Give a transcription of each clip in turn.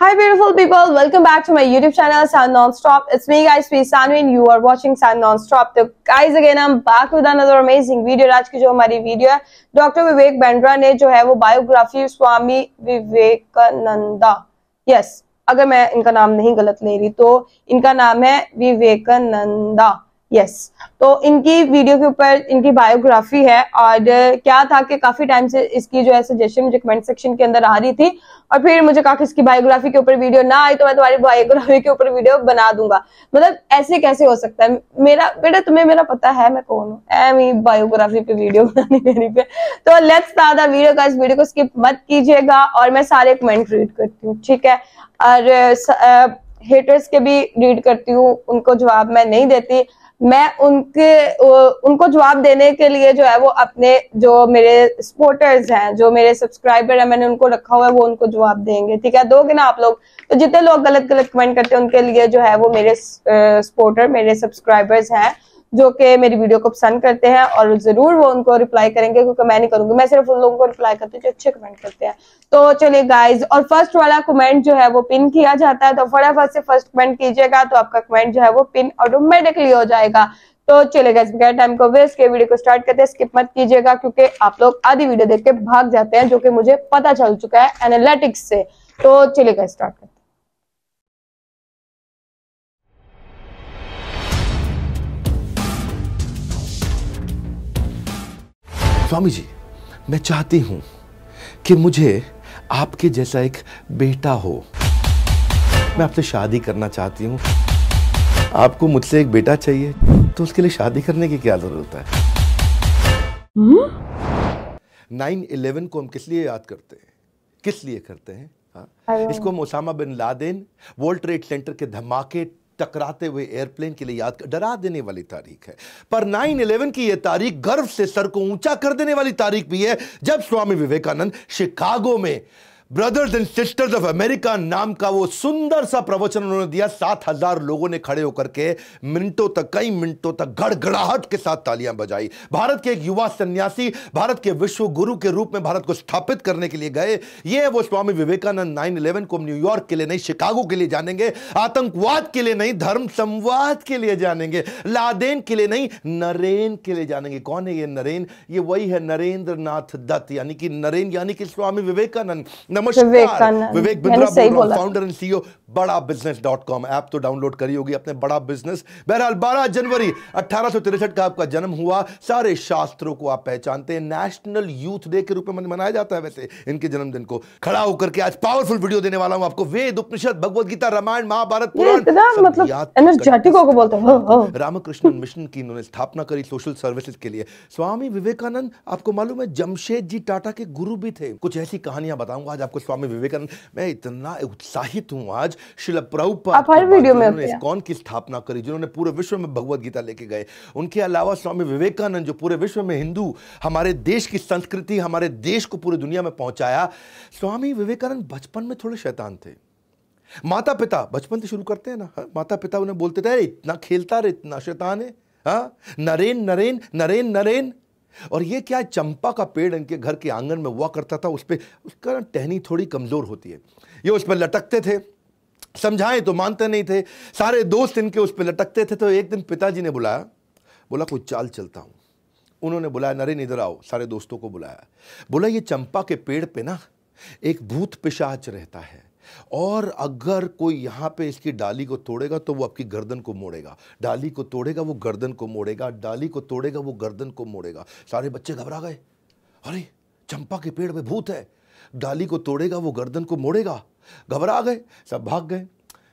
Hi beautiful people, welcome back to my YouTube channel Sound Non-Stop. It's me guys, P Sanvi and you are watching Sound Non-Stop. तो guys again I'm back with another amazing video. आज की जो हमारी video है doctor Vivek Bindra ने जो है वो बायोग्राफी स्वामी विवेकानंदा, यस अगर मैं इनका नाम नहीं गलत ले रही तो इनका नाम है विवेकानंदा, यस तो इनकी वीडियो के ऊपर इनकी बायोग्राफी है। और क्या था कि काफी टाइम से इसकी जो है सजेशन मुझे कमेंट सेक्शन के अंदर आ रही थी और फिर मुझे कहा कि इसकी बायोग्राफी के ऊपर वीडियो ना आई तो मैं तुम्हारी बायोग्राफी के ऊपर वीडियो बना दूंगा। मतलब ऐसे कैसे हो सकता है, मेरा बेटा तुम्हें मेरा पता है मैं कौन हूँ, एमी बायोग्राफी पे वीडियो बनानी मेरी पे। तो let's start the video guys, video को स्किप मत कीजिएगा और मैं सारे कमेंट रीड करती हूँ, ठीक है। और हेटर्स के भी रीड करती हूँ, उनको जवाब मैं नहीं देती। मैं उनको जवाब देने के लिए जो है वो अपने जो मेरे सपोर्टर्स हैं, जो मेरे सब्सक्राइबर हैं, मैंने उनको रखा हुआ है, वो उनको जवाब देंगे, ठीक है। दोगे ना आप लोग? तो जितने लोग गलत गलत कमेंट करते हैं उनके लिए जो है वो मेरे सपोर्टर, मेरे सब्सक्राइबर्स हैं जो कि मेरी वीडियो को पसंद करते हैं और जरूर वो उनको रिप्लाई करेंगे, क्योंकि मैं नहीं करूंगी, मैं सिर्फ उन लोगों को रिप्लाई करती हूँ जो अच्छे कमेंट करते हैं। तो चलिए गाइज, और फर्स्ट वाला कमेंट जो है वो पिन किया जाता है, तो फटाफट से फर्स्ट कमेंट कीजिएगा तो आपका कमेंट जो है वो पिन ऑटोमेटिकली हो जाएगा। तो चलिए गाइज, बगैर टाइम को वेस्ट के वीडियो को स्टार्ट करते हैं। स्किप मत कीजिएगा क्योंकि आप लोग आधी वीडियो देख के भाग जाते हैं, जो कि मुझे पता चल चुका है एनालिटिक्स से। तो चलिए गाइज स्टार्ट करते हैं। स्वामी जी, मैं चाहती हूं कि मुझे आपके जैसा एक बेटा हो। मैं आपसे शादी करना चाहती हूं। आपको मुझसे एक बेटा चाहिए तो उसके लिए शादी करने की क्या जरूरत है? 9/11 को हम किस लिए याद करते हैं, किस लिए करते हैं? इसको हम Osama bin Laden, World Trade Center के धमाके, टकराते हुए एयरप्लेन के लिए याद कर, डरा देने वाली तारीख है। पर 9/11 की यह तारीख गर्व से सर को ऊंचा कर देने वाली तारीख भी है, जब स्वामी विवेकानंद शिकागो में brothers and sisters of America नाम का वो सुंदर सा प्रवचन उन्होंने दिया। 7,000 लोगों ने खड़े होकर के मिनटों तक, कई मिनटों तक गड़गड़ाहट के साथ तालियां बजाई। भारत के एक युवा सन्यासी भारत के विश्व गुरु के रूप में भारत को स्थापित करने के लिए गए। ये है वो स्वामी विवेकानंद। 9/11 को हम न्यूयॉर्क के लिए नहीं, शिकागो के लिए जानेंगे। आतंकवाद के लिए नहीं, धर्म संवाद के लिए जानेंगे। लादेन के लिए नहीं, नरेन के लिए जानेंगे। कौन है ये नरेन? ये वही है नरेंद्र नाथ दत्त, यानी कि नरेन यानी कि स्वामी विवेकानंद। नमस्कार, विवेक बिंद्रा बोल रहा हूं, फाउंडर एंड सीईओ बड़ाबिजनेस.com। ऐप तो डाउनलोड करी होगी अपने, बड़ा बिजनेस। बहरहाल 12 जनवरी 1863 का आपका जन्म हुआ। सारे शास्त्रों को आप पहचानते हैं। नेशनल यूथ डे के रूप में मनाया जाता है वैसे इनके जन्मदिन को। खड़ा होकर के आज पावरफुल वीडियो देने वाला हूं आपको। वेद, उपनिषद, भगवत गीता, रामायण, महाभारत, पुराण, मतलब एनर्जेटिकों को बोलते हैं। रामकृष्ण मिशन की इन्होंने स्थापना करी सोशल सर्विसेज के लिए। स्वामी विवेकानंद, आपको मालूम है, जमशेद जी टाटा के गुरु भी थे। कुछ ऐसी कहानियां बताऊंगा आज आपको स्वामी विवेकानंद। मैं इतना उत्साहित हूं आज। श्रील प्रभुपाद जिन्होंने इस्कॉन की स्थापना करी, जिन्होंने पूरे विश्व में भगवत गीता लेके गए, उनके अलावा स्वामी विवेकानंद जो पूरे विश्व में हिंदू, हमारे देश की संस्कृति, हमारे देश को पूरी दुनिया में पहुंचाया। स्वामी विवेकानंद बचपन में थोड़े शैतान थे। माता पिता बचपन से शुरू करते हैं ना, माता पिता उन्हें बोलते थे इतना खेलता रहे, इतना शैतान है, हाँ नरेन नरेन नरेन नरेन। और ये क्या, चंपा का पेड़ इनके घर के आंगन में हुआ करता था, उस पे उसका टहनी थोड़ी कमजोर होती है, ये उस पर लटकते थे। समझाएं तो मानते नहीं थे, सारे दोस्त इनके उस पर लटकते थे। तो एक दिन पिताजी ने बुलाया, बोला कोई चाल चलता हूं। उन्होंने बुलाया, नरेन इधर आओ, सारे दोस्तों को बुलाया। बोला ये चंपा के पेड़ पे ना एक भूत पिशाच रहता है, और अगर कोई यहां पे इसकी डाली को तोड़ेगा तो वो आपकी गर्दन को मोड़ेगा, डाली को तोड़ेगा वो गर्दन को मोड़ेगा, डाली को तोड़ेगा वो गर्दन को मोड़ेगा। सारे बच्चे घबरा गए, अरे चंपा के पेड़ पे भूत है, डाली को तोड़ेगा वो गर्दन को मोड़ेगा। घबरा गए, सब भाग गए।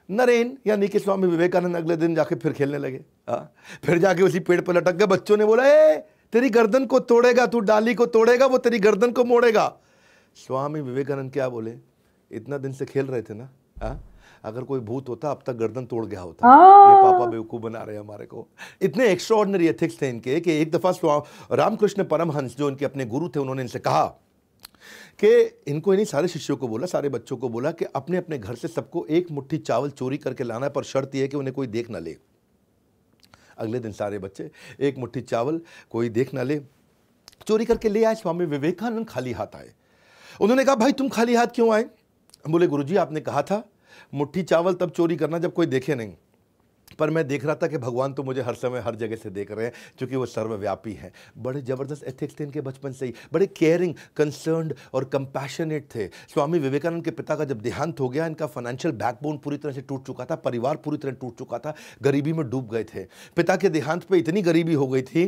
नरेन यानी कि स्वामी विवेकानंद अगले दिन जाके फिर खेलने लगे। फिर जाके उसी पेड़ पर लटक गए। बच्चों ने बोला तेरी गर्दन को तोड़ेगा, तू डाली को तोड़ेगा वो तेरी गर्दन को मोड़ेगा। स्वामी विवेकानंद क्या बोले, इतना दिन से खेल रहे थे ना, अगर कोई भूत होता अब तक गर्दन तोड़ गया होता। ये पापा बेवकूफ बना रहे हैं हमारे को। इतने एक्स्ट्राऑर्डिनरी एथिक्स थे इनके कि एक दफा रामकृष्ण परमहंस जो इनके अपने गुरु थे, उन्होंने इनसे कहा कि इनको, इन्हीं सारे शिष्यों को बोला, सारे बच्चों को बोला कि अपने अपने घर से सबको एक मुट्ठी चावल चोरी करके लाना है, पर शर्त यह है कि उन्हें कोई देख ना ले। अगले दिन सारे बच्चे एक मुट्ठी चावल, कोई देख ना ले, चोरी करके ले आए। स्वामी विवेकानंद खाली हाथ आए। उन्होंने कहा भाई तुम खाली हाथ क्यों आए? बोले गुरुजी आपने कहा था मुट्ठी चावल तब चोरी करना जब कोई देखे नहीं, पर मैं देख रहा था कि भगवान तो मुझे हर समय हर जगह से देख रहे हैं, क्योंकि वो सर्वव्यापी हैं। बड़े ज़बरदस्त एथिक्स थे इनके बचपन से ही, बड़े केयरिंग, कंसर्न्ड और कंपैशनेट थे। स्वामी विवेकानंद के पिता का जब देहांत हो गया, इनका फाइनेंशियल बैकबोन पूरी तरह से टूट चुका था, परिवार पूरी तरह टूट चुका था, गरीबी में डूब गए थे। पिता के देहांत पर इतनी गरीबी हो गई थी,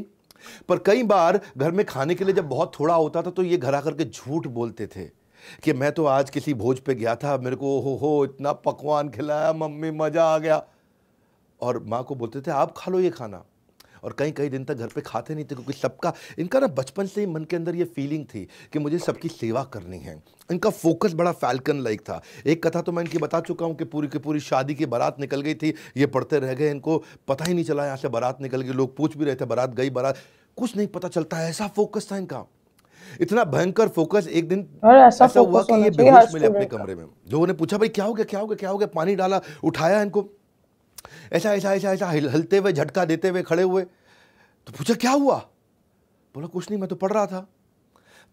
पर कई बार घर में खाने के लिए जब बहुत थोड़ा होता था तो ये घर आकर के झूठ बोलते थे कि मैं तो आज किसी भोज पे गया था, मेरे को हो इतना पकवान खिलाया मम्मी, मज़ा आ गया। और माँ को बोलते थे आप खा लो ये खाना, और कई कई दिन तक घर पे खाते नहीं थे, क्योंकि सबका, इनका ना बचपन से ही मन के अंदर ये फीलिंग थी कि मुझे सबकी सेवा करनी है। इनका फोकस बड़ा फैल्कन लाइक था। एक कथा तो मैं इनकी बता चुका हूँ कि पूरी की पूरी शादी की बारात निकल गई थी, ये पढ़ते रह गए, इनको पता ही नहीं चला यहाँ से बारात निकल गई। लोग पूछ भी रहे थे बारात गई, बारात, कुछ नहीं पता चलता है, ऐसा फोकस था इनका, इतना भयंकर फोकस। एक दिन ऐसा हुआ कि ये बेहोश मिले अपने कमरे में। लोगों ने पूछा भाई क्या हो गया, क्या हो गया, क्या हो गया? पानी डाला, उठाया इनको, ऐसा ऐसा ऐसा ऐसा हिलते हुए, झटका देते हुए खड़े हुए। तो पूछा क्या हुआ? बोला कुछ नहीं, मैं तो पढ़ रहा था।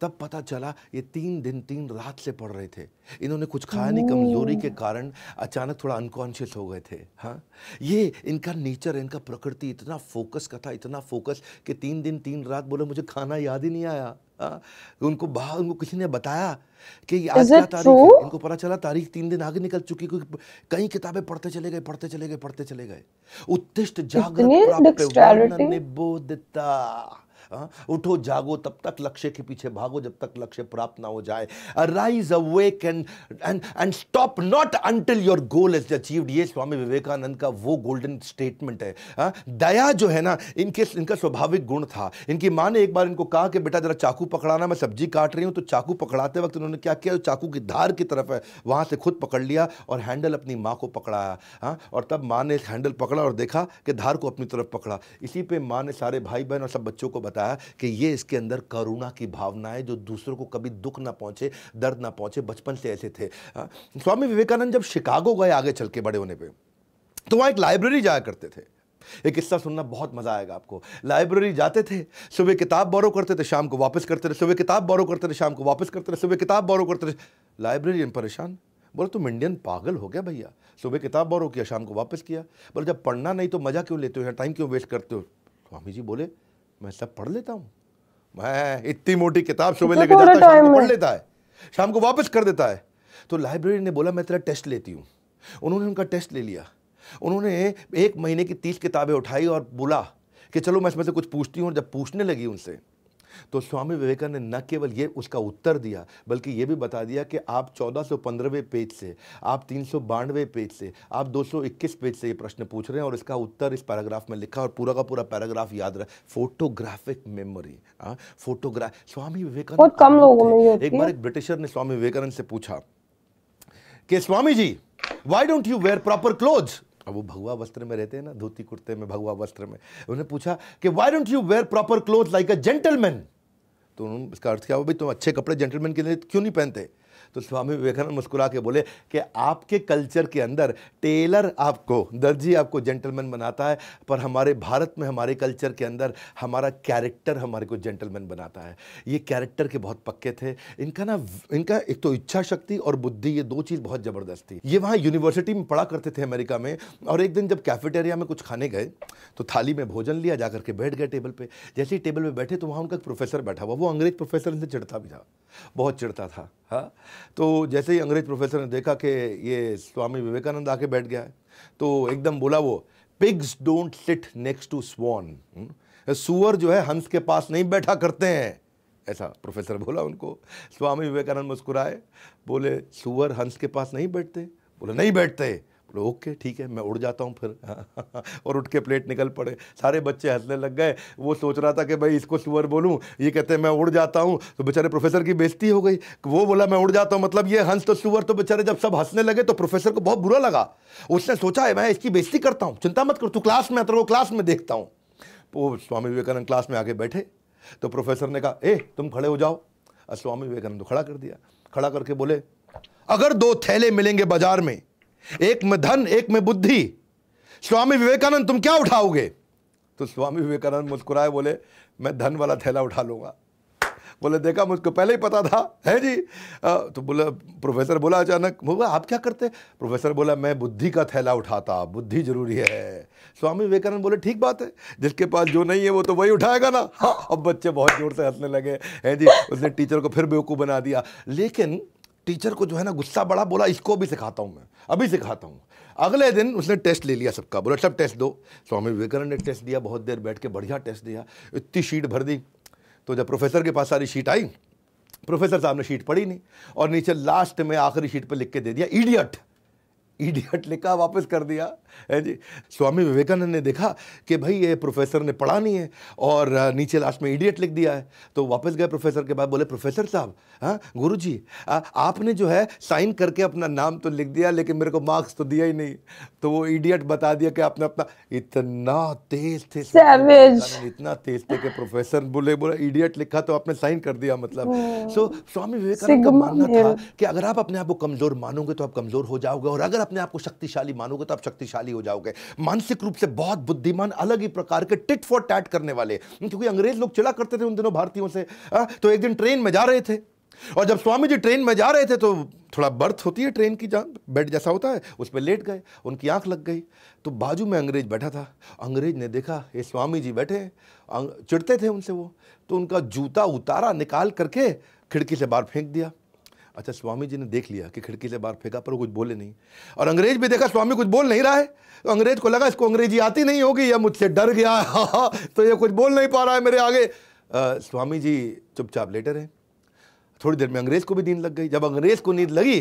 तब पता चला ये 3 दिन 3 रात से पढ़ रहे थे। इन्होंने कुछ खाया नहीं, कमजोरी के कारण अचानक थोड़ा अनकॉन्शियस हो गए थे। हाँ, ये इनका नेचर, इनका प्रकृति इतना फोकस का था, इतना फोकस कि 3 दिन 3 रात बोले मुझे खाना याद ही नहीं आया। उनको बाहर, उनको किसी ने बताया कि आज क्या तारीख है, इनको पता चला तारीख 3 दिन आगे निकल चुकी, क्योंकि कई किताबें पढ़ते चले गए, पढ़ते चले गए, पढ़ते चले गए। उत्तिष्ठ जागृत प्राप्त निबोधता, उठो जागो तब तक लक्ष्य के पीछे भागो जब तक लक्ष्य प्राप्त ना हो जाए। Arise, awake and stop not until your goal is achieved। ये स्वामी विवेकानंद का वो गोल्डन स्टेटमेंट है। दया जो है ना, इनका स्वाभाविक गुण था। इनकी माँ ने एक बार इनको कहा कि बेटा जरा चाकू पकड़ाना, मैं सब्जी काट रही हूँ। तो चाकू पकड़ाते वक्त उन्होंने क्या किया, चाकू की धार की तरफ है वहां से खुद पकड़ लिया और हैंडल अपनी माँ को पकड़ाया। और तब माँ ने हैंडल पकड़ा और देखा कि धार को अपनी तरफ पकड़ा। इसी पे माँ ने सारे भाई बहन और सब बच्चों को बताया कि ये इसके अंदर करुणा की भावना है, जो दूसरों को कभी दुख ना पहुंचे, दर्द ना पहुंचे। बचपन से ऐसे थे। स्वामी विवेकानंद जब शिकागो गए आगे चल के बड़े होने पे, तो वहां एक लाइब्रेरी जाया करते थे। एक किस्सा सुनना बहुत मजा आएगा आपको। लाइब्रेरी जाते थे, सुबह किताब बोरो करते थे, शाम को वापस करते थे, सुबह किताब बोरो करते थे, शाम को वापस करते थे, सुबह किताब बोरो करते थे। लाइब्रेरियन परेशान, बोले तुम इंडियन पागल हो गया भैया, सुबह किताब बोरो किया, शाम को वापस किया। बोले जब पढ़ना नहीं तो मजा क्यों लेते हो, टाइम क्यों वेस्ट करते हो? स्वामी जी बोले मैं सब पढ़ लेता हूँ, मैं इतनी मोटी किताब सुबह लेके जाता है, शाम को पढ़ लेता है, शाम को वापस कर देता है। तो लाइब्रेरी ने बोला मैं तेरा टेस्ट लेती हूँ। उन्होंने उनका टेस्ट ले लिया। उन्होंने 1 महीने की 30 किताबें उठाई और बोला कि चलो मैं इसमें से कुछ पूछती हूँ। और जब पूछने लगी उनसे, तो स्वामी विवेकानंद ने न केवल ये उसका उत्तर दिया, बल्कि ये भी बता दिया कि आप 1415वें पेज से, आप 392वें पेज से, आप 221 पेज से ये प्रश्न पूछ रहे हैं और इसका उत्तर इस पैराग्राफ में लिखा। और पूरा का पूरा पैराग्राफ याद रहा। Photographic memory. Photograph Swami Vivekananda बहुत कम लोगों में होती है। एक बार एक ब्रिटिशर ने स्वामी विवेकानंद से पूछा कि Swami ji why don't you wear proper clothes. अब वो भगवा वस्त्र में रहते हैं ना, धोती कुर्ते में, भगवा वस्त्र में। उन्होंने पूछा कि why don't you wear proper clothes like a gentleman. तो उन्होंने इसका अर्थ क्या हुआ, भाई तुम अच्छे कपड़े जेंटलमैन के लिए क्यों नहीं पहनते? तो स्वामी विवेकानंद मुस्कुरा के बोले कि आपके कल्चर के अंदर टेलर आपको, दर्जी आपको जेंटलमैन बनाता है, पर हमारे भारत में, हमारे कल्चर के अंदर हमारा कैरेक्टर हमारे को जेंटलमैन बनाता है। ये कैरेक्टर के बहुत पक्के थे। इनका एक तो इच्छा शक्ति और बुद्धि, ये 2 चीज़ बहुत ज़बरदस्त थी। ये वहाँ यूनिवर्सिटी में पढ़ा करते थे अमेरिका में। और एक दिन जब कैफेटेरिया में कुछ खाने गए तो थाली में भोजन लिया, जाकर के बैठ गए टेबल पे। जैसे ही टेबल पे बैठे तो वहाँ उनका एक प्रोफेसर बैठा हुआ। वो अंग्रेज प्रोफेसर इनसे चिढ़ता भी था, बहुत चिढ़ता था। हाँ, तो जैसे ही अंग्रेज प्रोफेसर ने देखा कि ये स्वामी विवेकानंद आके बैठ गया है, तो एकदम बोला वो, pigs don't sit next to swan. सुअर जो है हंस के पास नहीं बैठा करते हैं, ऐसा प्रोफेसर बोला उनको। स्वामी विवेकानंद मुस्कुराए, बोले सुअर हंस के पास नहीं बैठते? बोले नहीं बैठते। बोले ओके ठीक है, मैं उड़ जाता हूँ फिर। और उठ के प्लेट निकल पड़े। सारे बच्चे हंसने लग गए। वो सोच रहा था कि भाई इसको सुअर बोलूँ, ये कहते हैं मैं उड़ जाता हूँ। तो बेचारे प्रोफेसर की बेइज्जती हो गई। वो बोला मैं उड़ जाता हूँ, मतलब ये हंस तो सुअर। तो बेचारे जब सब हंसने लगे तो प्रोफेसर को बहुत बुरा लगा। उसने सोचा है मैं इसकी बेइज्जती करता हूँ, चिंता मत कर, तू क्लास में, तो क्लास में देखता हूँ। वो स्वामी विवेकानंद क्लास में आके बैठे तो प्रोफेसर ने कहा ए तुम खड़े हो जाओ। स्वामी विवेकानंद खड़ा कर दिया। खड़ा करके बोले अगर 2 थैले मिलेंगे बाजार में, एक में धन एक में बुद्धि, स्वामी विवेकानंद तुम क्या उठाओगे? तो स्वामी विवेकानंद मुस्कुराए, बोले मैं धन वाला थैला उठा लूंगा। बोले देखा, मुझको पहले ही पता था, है जी। तो बोला, प्रोफेसर बोला अचानक, बोला आप क्या करते? प्रोफेसर बोला मैं बुद्धि का थैला उठाता, बुद्धि जरूरी है। स्वामी विवेकानंद बोले ठीक बात है, जिसके पास जो नहीं है वो तो वही उठाएगा ना। हाँ, अब बच्चे बहुत जोर से हंसने लगे, है जी। उसने टीचर को फिर बेवकूफ़ बना दिया, लेकिन टीचर को जो है ना गुस्सा बड़ा, बोला इसको भी सिखाता हूँ मैं, अभी सिखाता हूँ। अगले दिन उसने टेस्ट ले लिया सबका, बोला सब टेस्ट दो। स्वामी विवेकानंद ने टेस्ट दिया, बहुत देर बैठ के बढ़िया टेस्ट दिया, इतनी शीट भर दी। तो जब प्रोफेसर के पास सारी शीट आई, प्रोफेसर साहब ने शीट पढ़ी नहीं, और नीचे लास्ट में आखिरी शीट पर लिख के दे दिया इडियट। इडियट लिखा, वापस कर दिया, है जी। स्वामी विवेकानंद ने देखा कि भाई ये प्रोफेसर ने पढ़ा नहीं है, और नीचे लास्ट में इडियट लिख दिया है। तो वापस गए प्रोफेसर के पास, बोले प्रोफेसर साहब, हाँ गुरुजी, आपने जो है साइन करके अपना नाम तो लिख दिया, लेकिन मेरे को मार्क्स तो दिया ही नहीं। तो वो इडियट बता दिया कि आपने अपना, इतना तेज थे इतना तेज थे कि प्रोफेसर बोले इडियट लिखा तो आपने साइन कर दिया, मतलब। सो स्वामी विवेकानंद का मानना था कि अगर आप अपने आप को कमजोर मानोगे तो आप कमजोर हो जाओगे, और अगर अपने आप को शक्तिशाली मानोगे तो आप शक्तिशाली हो जाओगे। मानसिक रूप से बहुत बुद्धिमान, अलग ही प्रकार के टिट फॉर टैट करने वाले, क्योंकि अंग्रेज लोग चिढ़ा करते थे उन दिनों भारतीयों से। तो एक दिन ट्रेन में जा रहे थे, और जब स्वामी जी ट्रेन में जा रहे थे तो थोड़ा बर्थ होती है ट्रेन की, जहाँ बेड जैसा होता है, उस पर लेट गए, उनकी आंख लग गई। तो बाजू में अंग्रेज बैठा था, अंग्रेज ने देखा ये स्वामी जी बैठे, चिढ़ते थे उनसे वो, तो उनका जूता उतारा, निकाल करके खिड़की से बाहर फेंक दिया। अच्छा, स्वामी जी ने देख लिया कि खिड़की से बाहर फेंका, पर वो कुछ बोले नहीं, और अंग्रेज भी देखा स्वामी कुछ बोल नहीं रहा है, तो अंग्रेज को लगा इसको अंग्रेजी आती नहीं होगी या मुझसे डर गया है, तो ये कुछ बोल नहीं पा रहा है मेरे आगे। स्वामी जी चुपचाप लेटे रहे। थोड़ी देर में अंग्रेज को भी नींद लग गई। जब अंग्रेज को नींद लगी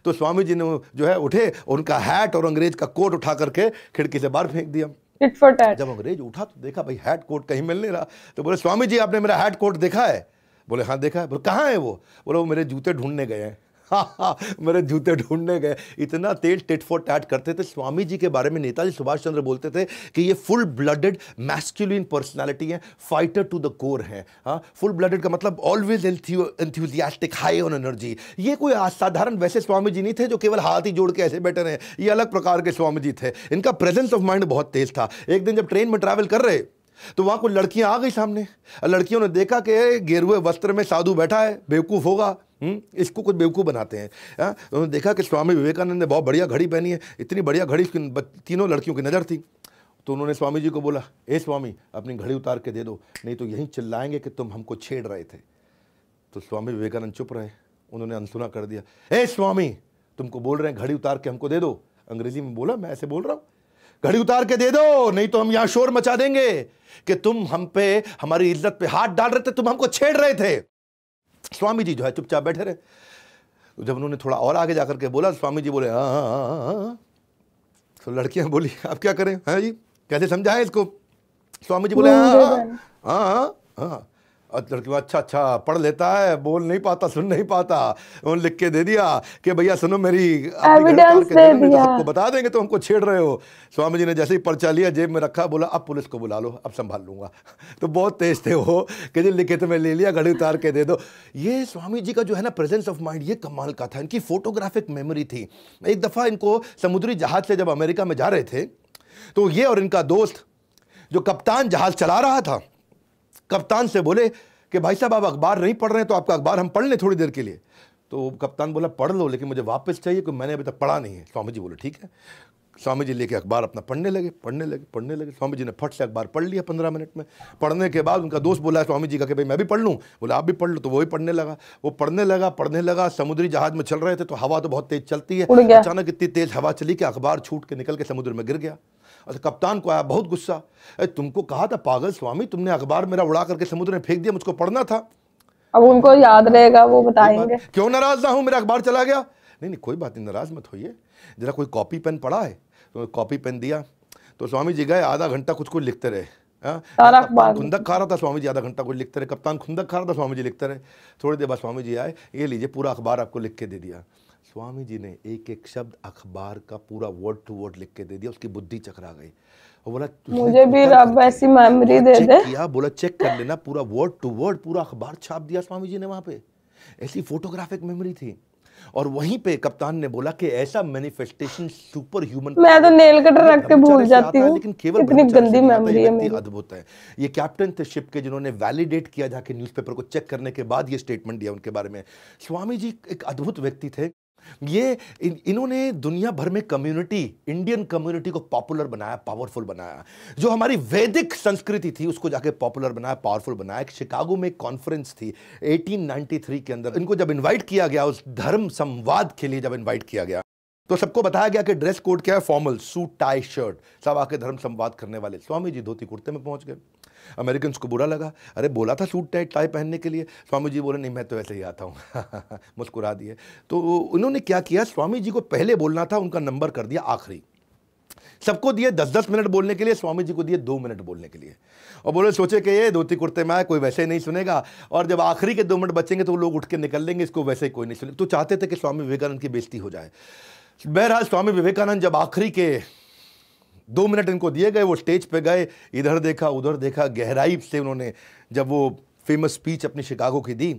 तो स्वामी जी ने जो है उठे, उनका हैट और अंग्रेज का कोट उठा करके खिड़की से बाहर फेंक दिया। जब अंग्रेज उठा तो देखा भाई हैट कोट कहीं मिल नहीं रहा, तो बोले स्वामी जी आपने मेरा हैट कोट देखा है? बोले हाँ देखा है। बोले कहाँ है वो? बोले वो मेरे जूते ढूंढने गए हैं। हाँ, मेरे जूते ढूंढने गए। इतना तेज टिट फॉर टैट करते थे। स्वामी जी के बारे में नेताजी सुभाष चंद्र बोलते थे कि ये फुल ब्लडेड मैस्कुलिन पर्सनालिटी है, फाइटर टू द कोर है। हाँ, फुल ब्लडेड का मतलब always enthusiastic, high on energy. ये कोई साधारण वैसे स्वामी जी नहीं थे जो केवल हाथ ही जोड़ के ऐसे बैठे रहे, ये अलग प्रकार के स्वामी जी थे। इनका प्रेजेंस ऑफ माइंड बहुत तेज था। एक दिन जब ट्रेन में ट्रैवल कर रहे तो वहां कुछ लड़कियां आ गई सामने। लड़कियों ने देखा कि गेरुए वस्त्र में साधु बैठा है, बेवकूफ होगा, इसको कुछ बेवकूफ़ बनाते हैं। उन्होंने देखा कि स्वामी विवेकानंद ने बहुत बढ़िया घड़ी पहनी है, इतनी बढ़िया घड़ी तीनों लड़कियों की नज़र थी। तो उन्होंने स्वामी जी को बोला, ए स्वामी अपनी घड़ी उतार के दे दो, नहीं तो यहीं चिल्लाएंगे कि तुम हमको छेड़ रहे थे। तो स्वामी विवेकानंद चुप रहे। उन्होंने अनसुना कर दिया, ए स्वामी तुमको बोल रहे हैं घड़ी उतार के हमको दे दो। अंग्रेजी में बोला, मैं ऐसे बोल रहा हूँ, घड़ी उतार के दे दो, नहीं तो हम यहाँ शोर मचा देंगे कि तुम हम पे, हमारी इज्जत पे हाथ डाल रहे थे, तुम हमको छेड़ रहे थे। स्वामी जी जो है चुपचाप बैठे रहे। तो जब उन्होंने थोड़ा और आगे जाकर के बोला, स्वामी जी बोले हाँ। तो लड़कियां बोली आप क्या करें, हाँ जी कैसे समझाएं इसको? स्वामी जी बोले हाँ। और लड़की अच्छा पढ़ लेता है, बोल नहीं पाता, सुन नहीं पाता। उन्होंने लिख के दे दिया कि भैया सुनो, मेरी एविडेंस दे दिया, तो सबको बता देंगे तो हमको छेड़ रहे हो। स्वामी जी ने जैसे ही पर्चा लिया, जेब में रखा, बोला अब पुलिस को बुला लो, अब संभाल लूंगा। तो बहुत तेज थे वो कि जी लिखे तो मैं ले लिया, घड़ी उतार के दे दो। ये स्वामी जी का जो है ना प्रेजेंस ऑफ माइंड, ये कमाल का था। इनकी फोटोग्राफिक मेमोरी थी। एक दफ़ा इनको समुद्री जहाज से जब अमेरिका में जा रहे थे, तो ये और इनका दोस्त जो कप्तान जहाज चला रहा था, कप्तान से बोले कि भाई साहब आप अखबार नहीं पढ़ रहे हैं तो आपका अखबार हम पढ़ लें थोड़ी देर के लिए। तो कप्तान बोला पढ़ लो, लेकिन मुझे वापस चाहिए क्योंकि मैंने अभी तक पढ़ा नहीं है। स्वामी जी बोले ठीक है। स्वामी जी लेके अखबार अपना पढ़ने लगे। स्वामी जी ने फट से अखबार पढ़ लिया 15 मिनट में। पढ़ने के बाद उनका दोस्त बोला स्वामी जी का कि भाई मैं भी पढ़ लूँ। बोला आप भी पढ़ लो। तो वही पढ़ने लगा। वो पढ़ने लगा। समुद्री जहाज में चल रहे थे तो हवा तो बहुत तेज चलती है। अचानक इतनी तेज हवा चली कि अखबार छूट के निकल के समुद्र में गिर गया। अच्छा, कप्तान को आया बहुत गुस्सा, तुमको कहा था पागल स्वामी, तुमने अखबार मेरा उड़ा करके समुद्र में फेंक दिया, मुझको पढ़ना था। अब उनको याद रहेगा, वो बताएंगे। क्यों नाराज ना हूं, मेरा अखबार चला गया। नहीं कोई बात नहीं, नाराज मत होइए, जरा कोई कॉपी पेन पड़ा है? तो कॉपी पेन दिया। तो स्वामी जी गए, आधा घंटा कुछ लिखते रहे। कप्तान खुंदक खा रहा था, स्वामी जी आधा घंटा कुछ लिखते रहे। कप्तान खुंदक खा रहा था, स्वामी जी लिखते रहे। थोड़ी देर बाद स्वामी जी आए, ये लीजिए पूरा अखबार आपको लिख के दे दिया। स्वामी जी ने एक एक शब्द अखबार का पूरा वर्ड टू वर्ड लिख के दे दिया। उसकी बुद्धि चकरा गई। बोला मुझे भी रब ऐसी मेमोरी दे दे। किया, बोला चेक कर लेना, पूरा वर्ड टू वर्ड पूरा अखबार छाप दिया स्वामी जी ने वहां पे। ऐसी फोटोग्राफिक मेमोरी थी। और वहीं पे कप्तान ने बोला कि ऐसा मैनिफेस्टेशन सुपर ह्यूमन, मैं तो नेल कटर रख के भूल जाती हूँ, लेकिन केवल इतनी गंदी मेमोरी है मेरी। अद्भुत है। ये कैप्टन थे शिप के जिन्होंने वैलिडेट किया, जाके न्यूज़पेपर को चेक करने के बाद ये स्टेटमेंट दिया उनके बारे में। स्वामी जी एक अद्भुत व्यक्ति थे। ये इन्होंने दुनिया भर में कम्युनिटी, इंडियन कम्युनिटी को पॉपुलर बनाया, पावरफुल बनाया। जो हमारी वैदिक संस्कृति थी उसको जाके पॉपुलर बनाया, पावरफुल बनाया। एक शिकागो में एक कॉन्फ्रेंस थी 1893 के अंदर, इनको जब इनवाइट किया गया उस धर्म संवाद के लिए, जब इनवाइट किया गया तो सबको बताया गया कि ड्रेस कोड क्या है, फॉर्मल सूट टाई शर्ट, सब आके धर्म संवाद करने वाले। स्वामी जी धोती कुर्ते में पहुंच गए। अमेरिकन को बुरा लगा, अरे बोला था सूट टाई पहनने के लिए। स्वामी जी बोले नहीं मैं तो ऐसे ही आता हूँ मुस्कुरा दिए। तो उन्होंने क्या किया, स्वामी जी को पहले बोलना था, उनका नंबर कर दिया आखिरी। सबको दिए 10-10 मिनट बोलने के लिए, स्वामी जी को दिए 2 मिनट बोलने के लिए। और बोले सोचे कि ये धोती कुर्ते में आए, कोई वैसे ही नहीं सुनेगा, और जब आखिरी के 2 मिनट बचेंगे तो लोग उठ के निकल लेंगे, इसको वैसे ही कोई नहीं सुनेगा। तो चाहते थे कि स्वामी विवेकानंद की बेइज्जती हो जाए। बहरहाल स्वामी विवेकानंद जब आखिरी के 2 मिनट इनको दिए गए, वो स्टेज पे गए, इधर देखा उधर देखा, गहराई से उन्होंने जब वो फेमस स्पीच अपनी शिकागो की दी,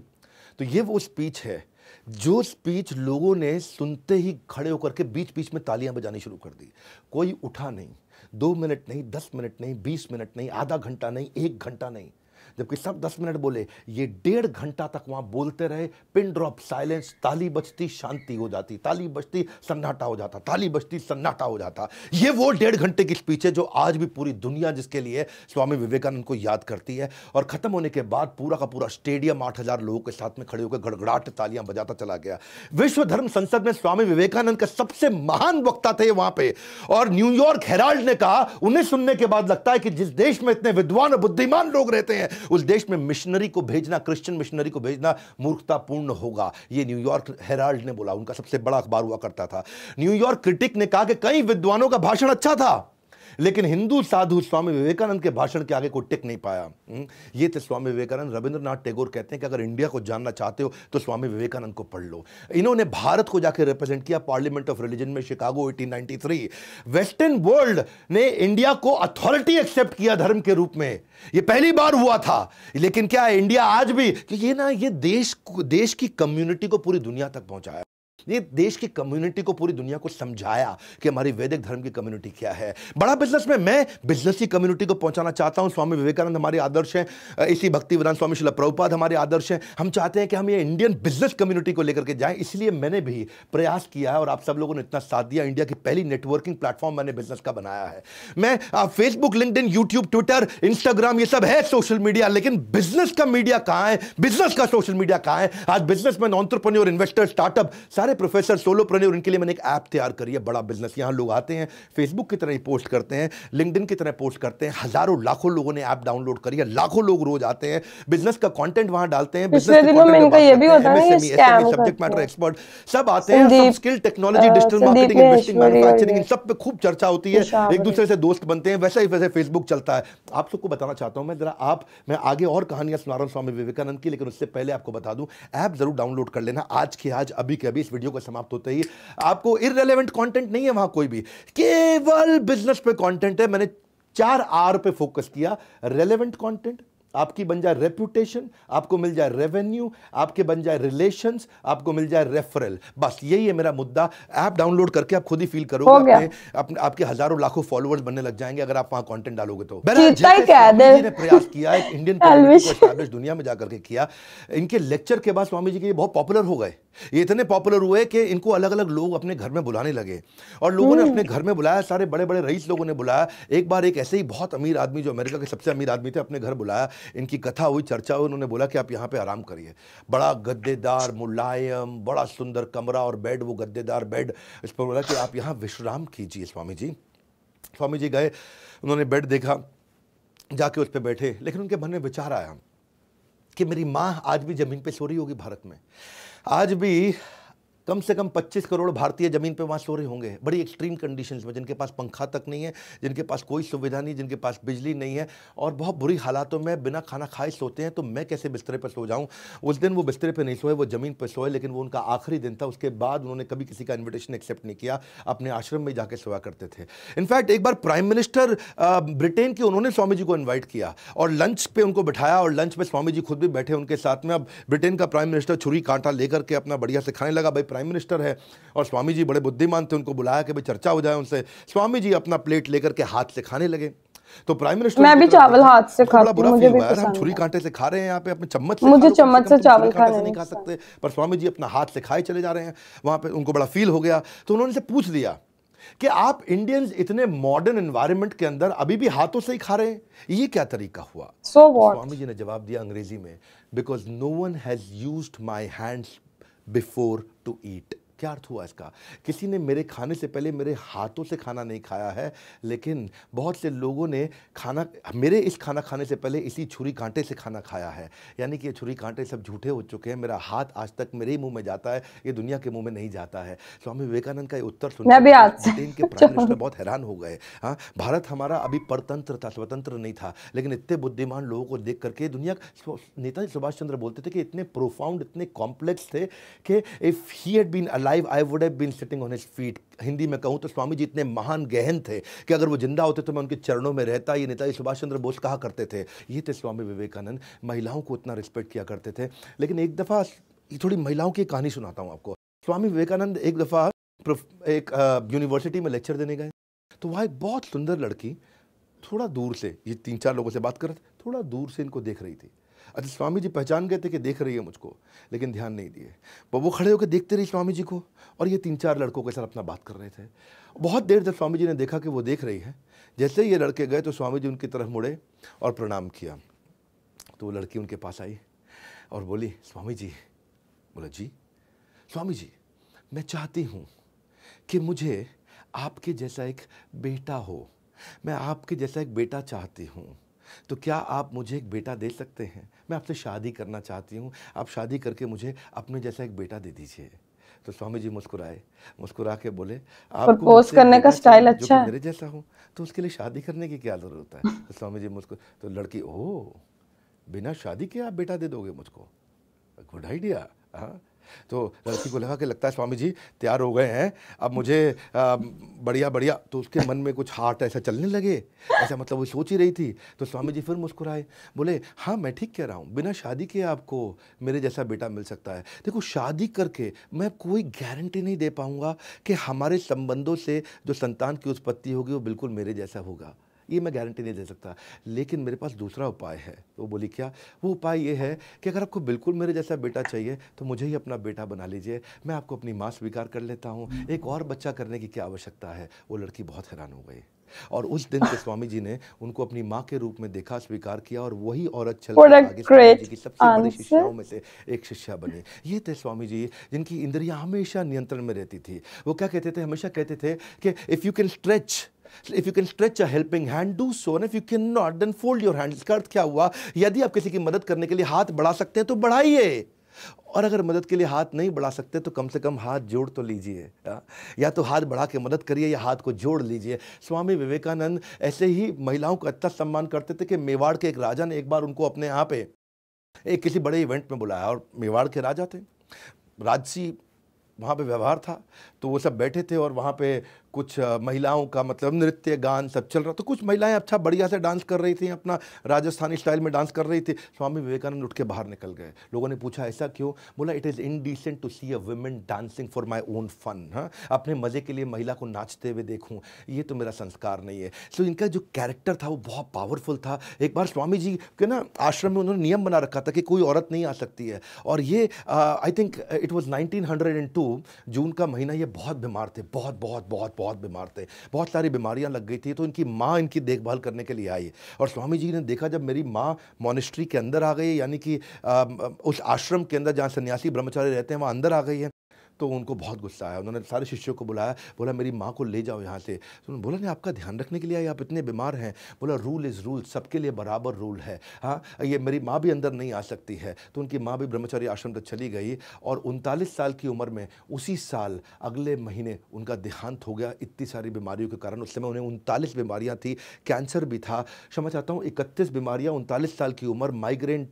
तो ये वो स्पीच है जो स्पीच लोगों ने सुनते ही खड़े होकर के बीच बीच में तालियां बजानी शुरू कर दी। कोई उठा नहीं, 2 मिनट नहीं, 10 मिनट नहीं, 20 मिनट नहीं, आधा घंटा नहीं, 1 घंटा नहीं, जबकि सब 10 मिनट बोले, ये 1.5 घंटा तक वहां बोलते रहे। पिन ड्रॉप साइलेंस, ताली बजती शांति हो जाती, ताली बजती सन्नाटा हो जाता, ताली बजती सन्नाटा हो जाता। ये वो 1.5 घंटे की स्पीच है जो आज भी पूरी दुनिया जिसके लिए स्वामी विवेकानंद को याद करती है। और खत्म होने के बाद पूरा का पूरा स्टेडियम 8000 लोगों के साथ में खड़े होकर गड़गड़ाहट तालियां बजाता चला गया। विश्व धर्म संसद में स्वामी विवेकानंद का सबसे महान वक्ता थे वहां पे। और न्यूयॉर्क हेराल्ड ने कहा, उन्हें सुनने के बाद लगता है कि जिस देश में इतने विद्वान और बुद्धिमान लोग रहते हैं उस देश में मिशनरी को भेजना, क्रिश्चियन मिशनरी को भेजना मूर्खतापूर्ण होगा। ये न्यूयॉर्क हेराल्ड ने बोला, उनका सबसे बड़ा अखबार हुआ करता था। न्यूयॉर्क क्रिटिक ने कहा कि कई विद्वानों का भाषण अच्छा था, लेकिन हिंदू साधु स्वामी विवेकानंद के भाषण के आगे कोई टिक नहीं पाया। ये थे स्वामी विवेकानंद। रविंद्रनाथ टैगोर कहते हैं कि अगर इंडिया को जानना चाहते हो तो स्वामी विवेकानंद को पढ़ लो। इन्होंने भारत को जाकर रिप्रेजेंट किया पार्लियामेंट ऑफ रिलीजन में, शिकागो 1893। वेस्टर्न वर्ल्ड ने इंडिया को अथॉरिटी एक्सेप्ट किया धर्म के रूप में, ये पहली बार हुआ था। लेकिन क्या है, इंडिया आज भी कि ये देश की कम्युनिटी को पूरी दुनिया तक पहुंचाया, ये देश की कम्युनिटी को पूरी दुनिया को समझाया कि हमारी वैदिक धर्म की कम्युनिटी क्या है। बड़ा बिजनेस में मैं बिजनेस की कम्युनिटी को पहुंचाना चाहता हूं। स्वामी विवेकानंद हमारे आदर्श हैं, इसी भक्तिवेदांत स्वामी श्रील प्रभुपाद हमारे आदर्श हैं। हम चाहते हैं कि हम ये इंडियन बिजनेस कम्युनिटी को लेकर के जाएं, इसलिए मैंने भी प्रयास किया है और आप सब लोगों ने इतना साथ दिया। इंडिया की पहली नेटवर्किंग प्लेटफॉर्म मैंने बिजनेस का बनाया है। मैं Facebook, LinkedIn, YouTube, Twitter, Instagram, ये सब है सोशल मीडिया, लेकिन बिजनेस का मीडिया कहां है, बिजनेस का सोशल मीडिया कहां है? आज बिजनेसमैन, एंटरप्रेन्योर, इन्वेस्टर, स्टार्टअप, सारे प्रोफेसर, सोलोप्रेन्योर, इनके लिए मैंने एक ऐप तैयार करी है, बड़ा बिजनेस। यहां लोग आते हैं, फेसबुक की तरह ही पोस्ट करते हैं, लिंक्डइन की तरह पोस्ट करते हैं। हजारों लाखों लोगों ने ऐप डाउनलोड करी है, लाखों लोग रोज आते हैं, बिजनेस का कंटेंट वहां डालते हैं। पिछले दिनों में इनका ये भी होता है ना, स्कैम सब्जेक्ट मैटर एक्सपर्ट सब आते हैं, सब skill, technology, digital marketing, investing, manufacturing, इन सब पे खूब चर्चा होती है, एक दूसरे से दोस्त बनते हैं। वैसे ही फेसबुक चलता है। आप सबको बताना चाहता हूं मैं आगे और कहानियां सुना रहा हूं स्वामी विवेकानंद की, लेकिन उससे पहले आपको बता दूं, ऐप जरूर डाउनलोड कर लेना आज के आज, अभी के अभी, इस वीडियो को समाप्त होते ही। आपको इररिलेवेंट कंटेंट नहीं है वहां कोई भी, केवल बिजनेस पे कंटेंट है। मैंने 4 आर पे फोकस किया। रेलेवेंट कंटेंट, आपकी बन जाए रेपुटेशन, आपको मिल जाए रेवेन्यू, आपके बन जाए रिलेशंस, आपको मिल जाए रेफरल। बस यही है मेरा मुद्दा। ऐप डाउनलोड करके आप खुद ही फील करोगे, आपके हजारों लाखों फॉलोअर्स बनने लग जाएंगे अगर आप वहां कंटेंट डालोगे तो। स्वामी जी ने प्रयास किया, एक इंडियन कम्युनिटी को एस्टैब्लिश दुनिया में जाकर के किया। इनके लेक्चर के बाद स्वामी जी के बहुत पॉपुलर हो गए। ये इतने पॉपुलर हुए कि इनको अलग अलग लोग अपने घर में बुलाने लगे, और लोगों ने अपने घर में बुलाया, सारे बड़े बड़े रईस लोगों ने बुलाया। एक बार एक ऐसे ही बहुत अमीर आदमी, जो अमेरिका के सबसे अमीर आदमी थे, अपने घर बुलाया। इनकी कथा हुई, चर्चा हुई, उन्होंने बोला कि आप यहाँ पे आराम करिए। बड़ा गद्देदार, मुलायम, बड़ा सुंदर कमरा और बेड, वो गद्देदार बेड। इस पर बोला कि आप यहाँ विश्राम कीजिए स्वामी जी। स्वामी जी गए, उन्होंने बेड देखा, जाके उस पर बैठे, लेकिन उनके मन में विचार आया कि मेरी माँ आज भी जमीन पे सो रही होगी भारत में, आज भी कम से कम 25 करोड़ भारतीय जमीन पे वहाँ सो रहे होंगे, बड़ी एक्सट्रीम कंडीशंस में, जिनके पास पंखा तक नहीं है, जिनके पास कोई सुविधा नहीं, जिनके पास बिजली नहीं है, और बहुत बुरी हालातों में बिना खाना खाए सोते हैं। तो मैं कैसे बिस्तरे पर सो जाऊँ? उस दिन वो बिस्तरे पर नहीं सोए, वो ज़मीन पर सोए, लेकिन वो उनका आखिरी दिन था। उसके बाद उन्होंने कभी किसी का इन्विटेशन एक्सेप्ट नहीं किया, अपने आश्रम में जाके सोया करते थे। इनफैक्ट एक बार प्राइम मिनिस्टर ब्रिटेन की, उन्होंने स्वामी जी को इन्वाइट किया और लंच पे उनको बिठाया, और लंच में स्वामी जी खुद भी बैठे उनके साथ में। अब ब्रिटेन का प्राइम मिनिस्टर छुरी कांटा लेकर के अपना बढ़िया से खाने लगा। भाई प्राइम मिनिस्टर है और स्वामी जी बड़े बुद्धिमान थे, उनको बुलाया कि भाई चर्चा हो जाए उनसे। स्वामी जी अपना प्लेट लेकर के हाथ से खाने लगे। तो प्राइम मिनिस्टर मैं भी चावल हाथ से बड़ा खाती बुरा हूँ, फील मुझे भी हुआ यार, हम पसंद छुरी है। कांटे से खा रहे हैं यहाँ पे, अपने चम्मच से मुझे खा लो, कम चम्मच से से कम तुम चावल छुरी कांटे खाने से नहीं में खा पसंद सकते। पर स्वामी जी अपना हाथ से खाए चले जा रहे हैं वहां पे, उनको बड़ा फील हो गया। तो उन्होंने से पूछ लिया कि आप इंडियंस इतने मॉडर्न एनवायरनमेंट के अंदर अभी भी हाथों से ही खा रहे हैं, ये क्या तरीका हुआ? So तो what? स्वामी जी ने जवाब दिया अंग्रेजी में, because no one has used my hands before to eat. क्या अर्थ हुआ इसका? किसी ने मेरे खाने से पहले मेरे हाथों से खाना नहीं खाया है, लेकिन बहुत से लोगों ने खाना मेरे इस खाना खाने से पहले इसी छुरी कांटे से खाना खाया है। यानी कि ये छुरी कांटे सब झूठे हो चुके हैं। मेरा हाथ आज तक मेरे ही मुंह में जाता है, ये दुनिया के मुंह में नहीं जाता है। स्वामी विवेकानंद का ये उत्तर मैं सुनकर भी आज से ब्रिटेन के प्राइम मिनिस्टर बहुत हैरान हो गए। हाँ, भारत हमारा अभी परतंत्र था, स्वतंत्र नहीं था, लेकिन इतने बुद्धिमान लोगों को देख करके दुनिया नेताजी सुभाष चंद्र बोलते थे कि इतने प्रोफाउंड, इतने कॉम्प्लेक्स थे कि if he had been alive I would have been sitting on his feet. Hindi में कहूं तो स्वामी जी इतने महान गहन थे कि अगर वो जिंदा होते तो मैं उनके चरणों में रहता। ये नेताजी सुभाष चंद्र बोस कहा करते थे। ये थे स्वामी विवेकानंद, महिलाओं को उतना रिस्पेक्ट किया करते थे। लेकिन एक दफ़ा थोड़ी महिलाओं की कहानी सुनाता हूँ आपको। स्वामी विवेकानंद एक दफ़ा एक यूनिवर्सिटी में लेक्चर देने गए, तो वहाँ एक बहुत सुंदर लड़की थोड़ा दूर से, ये 3-4 लोगों से बात कर रहे थे, थोड़ा दूर से इनको देख रही थी। अच्छा, स्वामी जी पहचान गए थे कि देख रही है मुझको, लेकिन ध्यान नहीं दिए। पर वो खड़े होकर देखते रही स्वामी जी को, और ये 3-4 लड़कों के साथ अपना बात कर रहे थे। बहुत देर तक स्वामी जी ने देखा कि वो देख रही है। जैसे ही ये लड़के गए तो स्वामी जी उनकी तरफ मुड़े और प्रणाम किया। तो वो लड़की उनके पास आई और बोली, स्वामी जी। बोला, जी स्वामी जी, मैं चाहती हूँ कि मुझे आपके जैसा एक बेटा हो। मैं आपके जैसा एक बेटा चाहती हूँ, तो क्या आप मुझे एक बेटा दे सकते हैं? मैं आपसे शादी करना चाहती हूँ, आप शादी करके मुझे अपने जैसा एक बेटा दे दीजिए। तो स्वामी जी मुस्कुराए, मुस्कुरा के बोले, आपको प्रपोज मुझसे एक करने का बेटा स्टाइल चाहिए जो अच्छा कि है। मेरे जैसा हो, तो उसके लिए शादी करने की क्या ज़रूरत है? तो स्वामी जी तो लड़की, ओह, बिना शादी के आप बेटा दे दोगे मुझको? Good idea. हाँ, तो लड़की को लगा कि लगता है स्वामी जी तैयार हो गए हैं, अब मुझे बढ़िया बढ़िया। तो उसके मन में कुछ हार्ट ऐसा चलने लगे, ऐसा मतलब वो सोच ही रही थी। तो स्वामी जी फिर मुस्कुराए, बोले, हाँ मैं ठीक कह रहा हूँ, बिना शादी के आपको मेरे जैसा बेटा मिल सकता है। देखो, शादी करके मैं कोई गारंटी नहीं दे पाऊँगा कि हमारे संबंधों से जो संतान की उत्पत्ति होगी वो बिल्कुल मेरे जैसा होगा, ये मैं गारंटी नहीं दे सकता। लेकिन मेरे पास दूसरा उपाय है। तो वो बोली, क्या? वो उपाय ये है कि अगर आपको बिल्कुल मेरे जैसा बेटा चाहिए तो मुझे ही अपना बेटा बना लीजिए, मैं आपको अपनी माँ स्वीकार कर लेता हूँ, एक और बच्चा करने की क्या आवश्यकता है? वो लड़की बहुत हैरान हो गई, और उस दिन से स्वामी जी ने उनको अपनी माँ के रूप में देखा, स्वीकार किया, और वही औरत चल What के a आगे स्वामी जी की great सबसे बड़ी answer. शिष्याओं में से एक शिष्या बनी। ये थे स्वामी जी, जिनकी इंद्रियां हमेशा नियंत्रण में रहती थी। वो क्या कहते थे? हमेशा कहते थे कि if you can stretch a helping hand, do so, and if you can not, then fold your hand. इसका अर्थ क्या हुआ? यदि आप किसी की मदद करने के लिए हाथ बढ़ा सकते हैं तो बढ़ाइए, और अगर मदद के लिए हाथ नहीं बढ़ा सकते तो कम से कम हाथ जोड़ तो लीजिए। या तो हाथ बढ़ा के मदद करिए या हाथ को जोड़ लीजिए। स्वामी विवेकानंद ऐसे ही महिलाओं का इतना सम्मान करते थे कि मेवाड़ के एक राजा ने एक बार उनको अपने यहाँ पे एक किसी बड़े इवेंट में बुलाया, और मेवाड़ के राजा थे, राजसी वहाँ पे व्यवहार था, तो वो सब बैठे थे, और वहाँ पे कुछ महिलाओं का मतलब नृत्य गान सब चल रहा। तो कुछ महिलाएं अच्छा बढ़िया से डांस कर रही थी, अपना राजस्थानी स्टाइल में डांस कर रही थी। स्वामी विवेकानंद उठ के बाहर निकल गए। लोगों ने पूछा, ऐसा क्यों? बोला, it is indecent to see a women dancing for my own fun. हाँ, अपने मज़े के लिए महिला को नाचते हुए देखूँ, ये तो मेरा संस्कार नहीं है। सो इनका जो कैरेक्टर था वो बहुत पावरफुल था। एक बार स्वामी जी के ना आश्रम में उन्होंने नियम बना रखा था कि कोई औरत नहीं आ सकती है, और ये आई थिंक इट वॉज 1902 जून का महीना। ये बहुत बीमार थे, बहुत बहुत बहुत बहुत बीमार थे, बहुत सारी बीमारियां लग गई थी। तो इनकी माँ इनकी देखभाल करने के लिए आई, और स्वामी जी ने देखा जब मेरी माँ मॉनेस्ट्री के अंदर आ गई, यानी कि उस आश्रम के अंदर जहाँ सन्यासी ब्रह्मचारी रहते हैं वहाँ अंदर आ गई है, तो उनको बहुत गुस्सा आया। उन्होंने सारे शिष्यों को बुलाया, बोला, मेरी माँ को ले जाओ यहाँ से। तो उन्होंने बोला, नहीं, आपका ध्यान रखने के लिए आए, आप इतने बीमार हैं। बोला, रूल इज़ रूल, सबके लिए बराबर रूल है। हाँ, ये मेरी माँ भी अंदर नहीं आ सकती है। तो उनकी माँ भी ब्रह्मचारी आश्रम तक चली गई, और 39 साल की उम्र में उसी साल अगले महीने उनका देहांत हो गया, इतनी सारी बीमारियों के कारण। उस समय उन्हें 39 बीमारियाँ थी, कैंसर भी था, क्षमा चाहता हूँ 31 बीमारियाँ, 39 साल की उम्र, migraine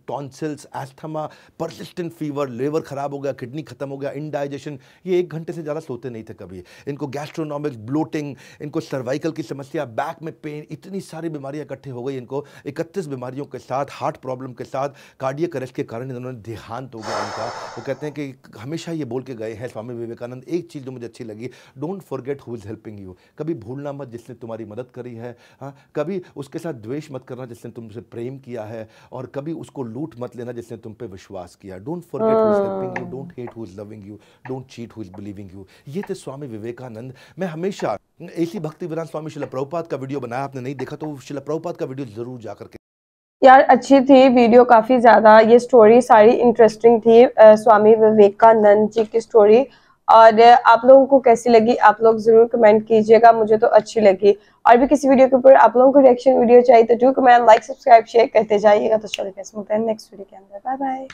tonsils, asthma, persistent fever, liver खराब हो गया, किडनी खत्म हो गया, इंडाइजेशन, ये 1 घंटे से ज़्यादा सोते नहीं थे कभी। इनको गैस्ट्रोनॉमिक्स, ब्लोटिंग, इनको सर्वाइकल की समस्या, बैक में पेन, इतनी सारी बीमारियां इकट्ठे हो गई इनको। 31 बीमारियों के साथ, हार्ट प्रॉब्लम के साथ, कार्डियक अरेस्ट के कारण इन्होंने देहांत हो गया इनका। वो कहते हैं कि हमेशा ये बोल के गए हैं स्वामी विवेकानंद, एक चीज़ जो मुझे अच्छी लगी, don't forget who is helping you. कभी भूलना मत जिसने तुम्हारी मदद करी है। हाँ, कभी उसके साथ द्वेष मत करना जिसने तुमसे प्रेम किया है, और कभी उसको लूट मत लेना जिसने तुम पे विश्वास किया। Don't forget who is helping you, don't hate who is loving you, don't cheat who is believing you. ये थे स्वामी विवेकानंद। मैं हमेशा ऐसी भक्ति विरान स्वामी शिला प्रभुपाद का वीडियो बनाया, आपने नहीं देखा तो शिला प्रभुपाद का वीडियो जरूर जाकर के। यार अच्छी थी वीडियो, काफी ज्यादा ये स्टोरी सारी इंटरेस्टिंग थी, स्वामी विवेकानंद जी की स्टोरी। और आप लोगों को कैसी लगी आप लोग जरूर कमेंट कीजिएगा, मुझे तो अच्छी लगी। और भी किसी वीडियो के ऊपर आप लोगों को रिएक्शन वीडियो चाहिए तो do comment, like, subscribe, share करते जाइएगा। तो चलिए मिलते हैं नेक्स्ट वीडियो के अंदर। Bye bye.